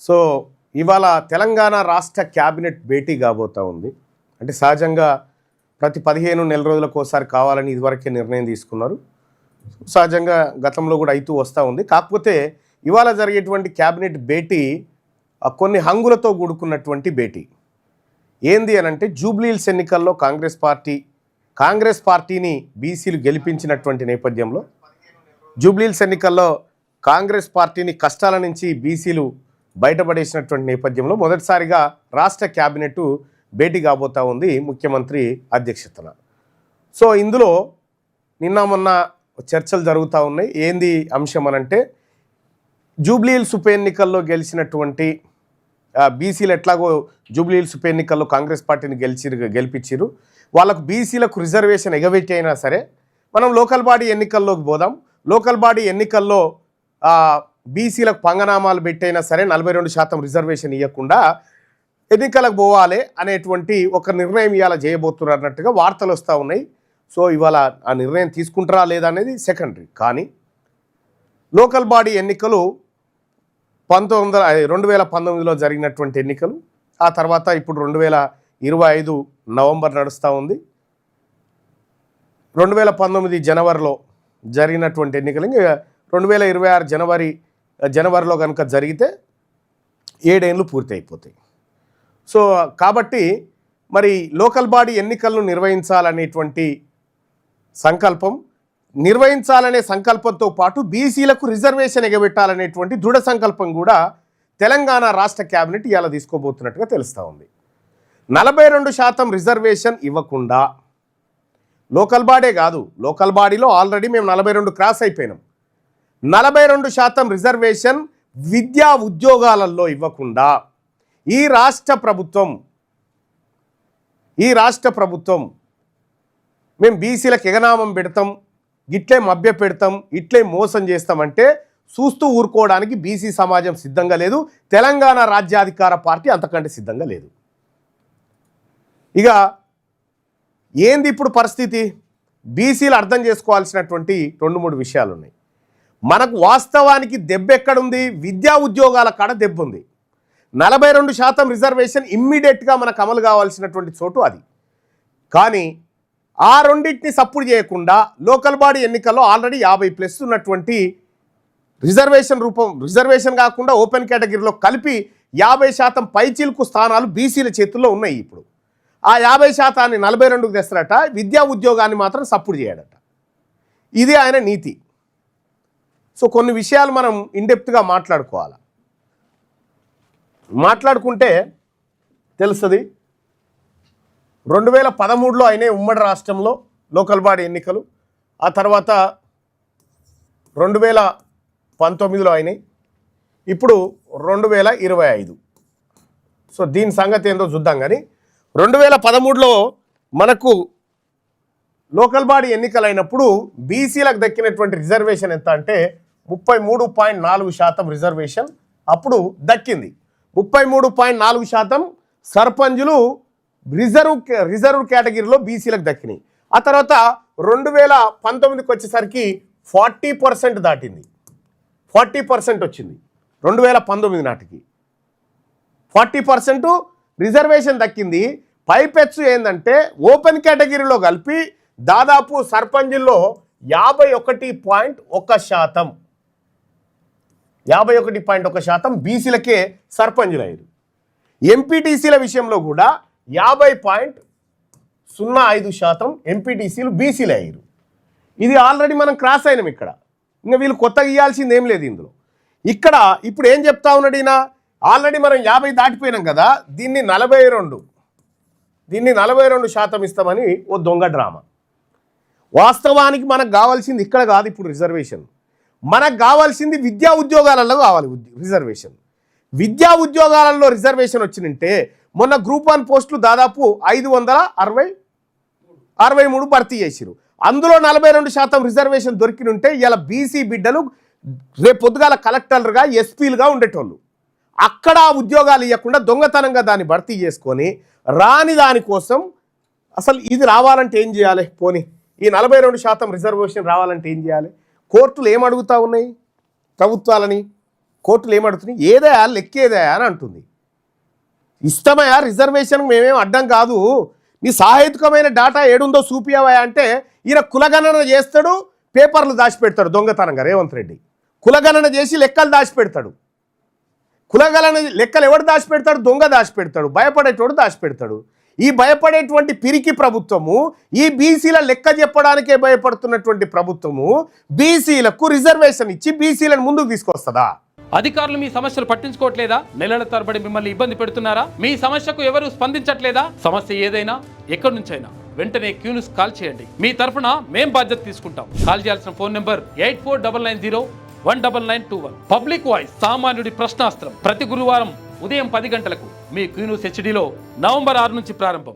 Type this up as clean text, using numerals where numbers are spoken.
So ఇవాళ తెలంగాణ రాష్ట్ర cabinet భేటీ కాబోతా ఉంది. అంటే సహజంగా ప్రతి 15 నెల రోజులకు ఒకసారి కావాలని ఇదివరకే నిర్ణయం తీసుకున్నారు. సహజంగా గతంలో కూడా అవుతూ వస్తూ ఉంది. కాకపోతే ఇవాళ జరిగేటువంటి క్యాబినెట్ భేటీ కొన్ని హంగులతో కూడుకున్నటువంటి భేటీ. ఏంది అని అంటే జూబ్లీహిల్స్ ఎన్నికల్లో కాంగ్రెస్ పార్టీని బీసీలు గెలిపించినటువంటి నేపథ్యంలో జూబ్లీహిల్స్ ఎన్నికల్లో కాంగ్రెస్ పార్టీని కష్టాల నుంచి బీసీలు బయటపడేసినటువంటి నేపథ్యంలో మొదటిసారిగా రాష్ట్ర క్యాబినెట్ భేటీ కాబోతా ఉంది ముఖ్యమంత్రి అధ్యక్షతన. సో ఇందులో నిన్న మొన్న చర్చలు జరుగుతూ ఉన్నాయి. ఏంది అంశం అనంటే జూబ్లీహిల్స్ ఉప ఎన్నికల్లో గెలిచినటువంటి బీసీలు ఎట్లాగో జూబ్లీహిల్స్ ఉప ఎన్నికల్లో కాంగ్రెస్ పార్టీని గెలిపించారు. వాళ్ళకు బీసీలకు రిజర్వేషన్ ఎగబెట్టి అయినా సరే మనం లోకల్ బాడీ ఎన్నికల్లోకి పోదాం, లోకల్ బాడీ ఎన్నికల్లో బీసీలకు పంగనామాలు పెట్టైనా సరే 42% రిజర్వేషన్ ఇవ్వకుండా ఎన్నికలకు పోవాలి అనేటువంటి ఒక నిర్ణయం ఇవాళ చేయబోతున్నారు అన్నట్టుగా వార్తలు వస్తూ ఉన్నాయి. సో ఇవాళ ఆ నిర్ణయం తీసుకుంటారా లేదా అనేది సెకండరీ. కానీ లోకల్ బాడీ ఎన్నికలు 2019లో జరిగినటువంటి ఎన్నికలు, ఆ తర్వాత ఇప్పుడు 2025 నవంబర్ నడుస్తూ ఉంది. 2019 జనవరిలో జరిగినటువంటి ఎన్నికలు ఇంకా 2026 జనవరిలో కనుక జరిగితే 7 ఏళ్ళు పూర్తి అయిపోతాయి. సో కాబట్టి మరి లోకల్ బాడీ ఎన్నికలను నిర్వహించాలనే సంకల్పంతో పాటు బీసీలకు రిజర్వేషన్ ఎగబెట్టాలనేటువంటి దృఢ సంకల్పం కూడా తెలంగాణ రాష్ట్ర క్యాబినెట్ ఇవాళ తీసుకోబోతున్నట్టుగా తెలుస్తూ ఉంది. 42% రిజర్వేషన్ ఇవ్వకుండా లోకల్ బాడీ కాదు, లోకల్ బాడీలో ఆల్రెడీ మేము 42 క్రాస్ అయిపోయినాం. 42% రిజర్వేషన్ విద్యా ఉద్యోగాలలో ఇవ్వకుండా ఈ రాష్ట్ర ప్రభుత్వం మేము బీసీలకు ఎగనామం పెడతాం, ఇట్లే మభ్య పెడతాం, ఇట్లే మోసం చేస్తామంటే చూస్తూ ఊరుకోవడానికి బీసీ సమాజం సిద్ధంగా లేదు. తెలంగాణ రాజ్యాధికార పార్టీ అంతకంటే సిద్ధంగా లేదు. ఇక ఏంది ఇప్పుడు పరిస్థితి? బీసీలు అర్థం చేసుకోవాల్సినటువంటి 2-3 విషయాలు ఉన్నాయి. మనకు వాస్తవానికి దెబ్బ ఎక్కడుంది? విద్యా ఉద్యోగాల కాడ దెబ్బ ఉంది. 42% రిజర్వేషన్ ఇమ్మీడియట్గా మనకు అమలు కావాల్సినటువంటి చోటు అది. కానీ ఆ రెండింటిని సపోర్ట్ చేయకుండా లోకల్ బాడీ ఎన్నికల్లో ఆల్రెడీ 50+ ఉన్నటువంటి రిజర్వేషన్ కాకుండా ఓపెన్ కేటగిరీలో కలిపి 50% పైచీలకు స్థానాలు బీసీల చేతుల్లో ఉన్నాయి. ఇప్పుడు ఆ 50%ని 42కు తెస్తారట, విద్యా ఉద్యోగాన్ని మాత్రం సపోర్ట్ చేయడట. ఇది ఆయన నీతి. సో కొన్ని విషయాలు మనం ఇన్డెప్త్గా మాట్లాడుకుంటే తెలుస్తుంది. 2013లో అయినాయి ఉమ్మడి రాష్ట్రంలో లోకల్ బాడీ ఎన్నికలు. ఆ తర్వాత 2019లో అయినాయి. ఇప్పుడు 2025. సో దీని సంగతి ఏందో చూద్దాం. కానీ 2013లో మనకు లోకల్ బాడీ ఎన్నికలైనప్పుడు బీసీలకు దక్కినటువంటి రిజర్వేషన్ ఎంత అంటే 33.4% రిజర్వేషన్ అప్పుడు దక్కింది. 33.4% సర్పంచులు రిజర్వ్ కేటగిరీలో బీసీలకు దక్కినాయి. ఆ తర్వాత 2019కి వచ్చేసరికి 40% దాటింది. 40% వచ్చింది 2019 నాటికి. 40% రిజర్వేషన్ దక్కింది. పైపెచ్చు ఏంటంటే ఓపెన్ కేటగిరీలో కలిపి దాదాపు సర్పంచుల్లో 51.1% బీసీలకే సర్పంచులు అయ్యారు. ఎంపీటీసీల విషయంలో కూడా 50.05% ఎంపీటీసీలు బీసీలు అయ్యారు. ఇది ఆల్రెడీ మనం క్రాస్ అయినాం. ఇక్కడ ఇంకా వీళ్ళు కొత్తగా ఇవ్వాల్సింది ఏం లేదు ఇందులో. ఇక్కడ ఇప్పుడు ఏం చెప్తా ఉన్నాడు ఈయన? ఆల్రెడీ మనం 50 దాటిపోయినాం కదా, దీన్ని 42% ఇస్తామని ఓ దొంగ డ్రామా. వాస్తవానికి మనకు కావాల్సింది ఇక్కడ కాదు. ఇప్పుడు రిజర్వేషన్ మనకు కావాల్సింది విద్యా ఉద్యోగాలలో కావాలి రిజర్వేషన్. విద్యా ఉద్యోగాలలో రిజర్వేషన్ వచ్చినంటే మొన్న గ్రూప్ 1 పోస్టులు దాదాపు 563 భర్తీ చేసిరు. అందులో 42% రిజర్వేషన్ దొరికినుంటే ఇలా బీసీ బిడ్డలు రేపు పొద్దుగాల కలెక్టర్లుగా ఎస్పీలుగా ఉండేటోళ్ళు. అక్కడ ఉద్యోగాలు ఇవ్వకుండా దొంగతనంగా దాన్ని భర్తీ చేసుకొని రాని దానికోసం అసలు ఇది రావాలంటే ఏం చేయాలి? పోనీ ఈ 42% రిజర్వేషన్ రావాలంటే ఏం చేయాలి? కోర్టులు ఏమడుగుతూ ఉన్నాయి ప్రభుత్వాలని? కోర్టులు ఏమడుతున్నాయి, ఏదయా లెక్కేదయా అని అంటుంది. ఇష్టమయా రిజర్వేషన్ మేమేం అడ్డం కాదు, నీ సాహిత్యకమైన డేటా ఏడుందో చూపియవా అంటే ఈయన కులగణన చేస్తాడు, పేపర్లు దాచిపెడతాడు దొంగతనంగా. రేవంత్ రెడ్డి కులగణన చేసి లెక్కలు దాచిపెడతాడు. కులగణన లెక్కలు ఎవడు దాచిపెడతాడు? దొంగ దాచిపెడతాడు, భయపడేటోడు దాచిపెడతాడు. ఈ భయపడేటువంటి పిరికి ప్రభుత్వము, ఈ బీసీల లెక్క చెప్పడానికే భయపడుతున్నటువంటి ప్రభుత్వము బీసీలకు రిజర్వేషన్ ఇచ్చి బీసీలను ముందుకు తీసుకొస్తుందా? అధికారులు మీ సమస్యలు పట్టించుకోవట్లేదా? నెలల తరబడి మిమ్మల్ని ఇబ్బంది పెడుతున్నారా? మీ సమస్యకు ఎవరు స్పందించట్లేదా? సమస్య ఏదైనా ఎక్కడి నుంచైనా వెంటనే క్యూన్యూస్ కాల్ చేయండి. మీ తరఫున మేం బాధ్యత తీసుకుంటాం. కాల్ చేయాల్సిన ఫోన్ నెంబర్ 8499019921. పబ్లిక్ వాయిస్, సామాన్యుడి ప్రశ్నాస్త్రం. ప్రతి గురువారం ఉదయం 10 గంటలకు మీ క్యూన్యూస్ హెచ్డీలో నవంబర్ 6 నుంచి ప్రారంభం.